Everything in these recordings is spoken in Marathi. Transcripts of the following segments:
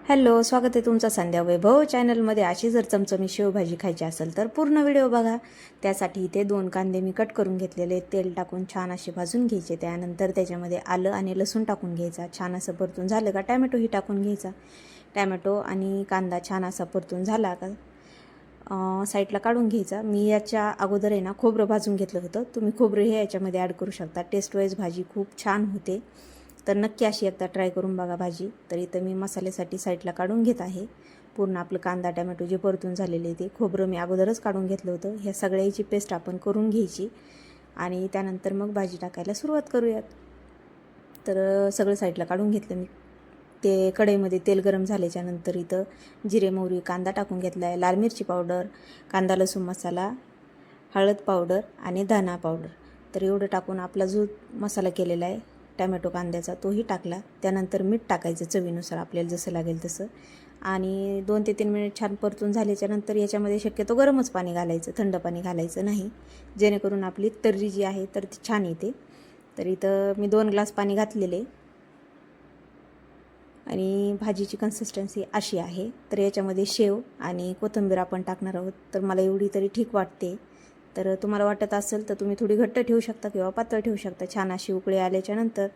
हॅलो, स्वागत आहे तुमचं संध्या वैभव चॅनलमध्ये. अशी जर चमचमी शेवभाजी खायची असेल तर पूर्ण व्हिडिओ बघा. त्यासाठी इथे 2 कांदे मी कट करून घेतलेले, तेल टाकून छान असे भाजून घ्यायचे. त्यानंतर त्याच्यामध्ये आलं आणि लसूण टाकून घ्यायचा. छान असं परतून झालं का टॅमॅटोही टाकून घ्यायचा. टॅमॅटो आणि कांदा छान असा परतून झाला का साईडला काढून घ्यायचा. मी याच्या अगोदर आहे ना खोबरं भाजून घेतलं होतं. तुम्ही खोबरं हे याच्यामध्ये ॲड करू शकता. टेस्ट वाईज भाजी खूप छान होते, तर नक्की अशी एकदा ट्राय करून बघा भाजी. तर इथं मी मसाल्यासाठी साईडला काढून घेत आहे. पूर्ण आपलं कांदा टॅमॅटो जे परतून झालेले ते खोबरं मी अगोदरच काढून घेतलं होतं. ह्या सगळ्याची पेस्ट आपण करून घ्यायची आणि त्यानंतर मग भाजी टाकायला सुरुवात करूयात. तर सगळं साईडला काढून घेतलं मी. ते कढईमध्ये तेल गरम झाल्याच्यानंतर इथं जिरे मोहरी कांदा टाकून घेतला आहे. लाल मिरची पावडर, कांदा लसूण मसाला, हळद पावडर आणि धना पावडर. तर एवढं टाकून आपला जो मसाला केलेला आहे टॅमॅटो कांद्याचा तोही टाकला. त्यानंतर मीठ टाकायचं चवीनुसार आपल्याला जसं लागेल तसं. आणि 2 ते 3 मिनिट छान परतून झाल्याच्यानंतर याच्यामध्ये शक्यतो गरमच पाणी घालायचं, थंड पाणी घालायचं नाही, जेणेकरून आपली तर्री जी आहे तर ती छान येते. तर इथं मी 2 ग्लास पाणी घातलेले आणि भाजीची कन्सिस्टन्सी अशी आहे. तर याच्यामध्ये शेव आणि कोथिंबीर आपण टाकणार आहोत. तर मला एवढी तरी ठीक वाटते. तर तुम्हाला वाटत असेल तर तुम्ही थोडी घट्ट ठेवू शकता किंवा पातळ ठेवू शकता. छान अशी उकळी आल्याच्यानंतर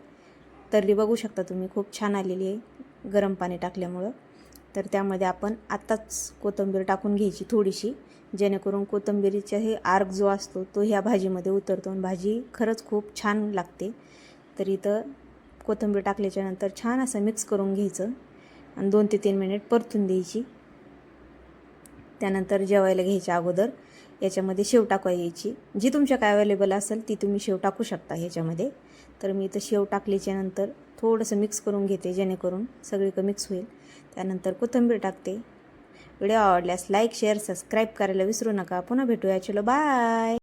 तर्री बघू शकता तुम्ही खूप छान आलेली आहे गरम पाणी टाकल्यामुळं. तर त्यामध्ये आपण आत्ताच कोथिंबीर टाकून घ्यायची थोडीशी, जेणेकरून कोथिंबीरीचा हे आर्क जो असतो तो ह्या भाजीमध्ये उतरतो आणि भाजी खरंच खूप छान लागते. तर इथं कोथिंबीर टाकल्याच्यानंतर छान असं मिक्स करून घ्यायचं आणि 2 ते 3 मिनिट परतून द्यायची. त्यानंतर जेवायला घ्यायच्या अगोदर याच्यामध्ये शेव टाकायची. जी तुमच्याकडे अवेलेबल असेल ती तुम्ही शेव टाकू शकता ह्याच्यामध्ये. तर मी इथं शेव टाकल्याच्यानंतर थोडंसं मिक्स करून घेते, जेणेकरून सगळीकडे मिक्स होईल. त्यानंतर कोथिंबीर टाकते. व्हिडिओ आवडल्यास लाईक शेअर सबस्क्राईब करायला विसरू नका. पुन्हा भेटूया. चलो बाय.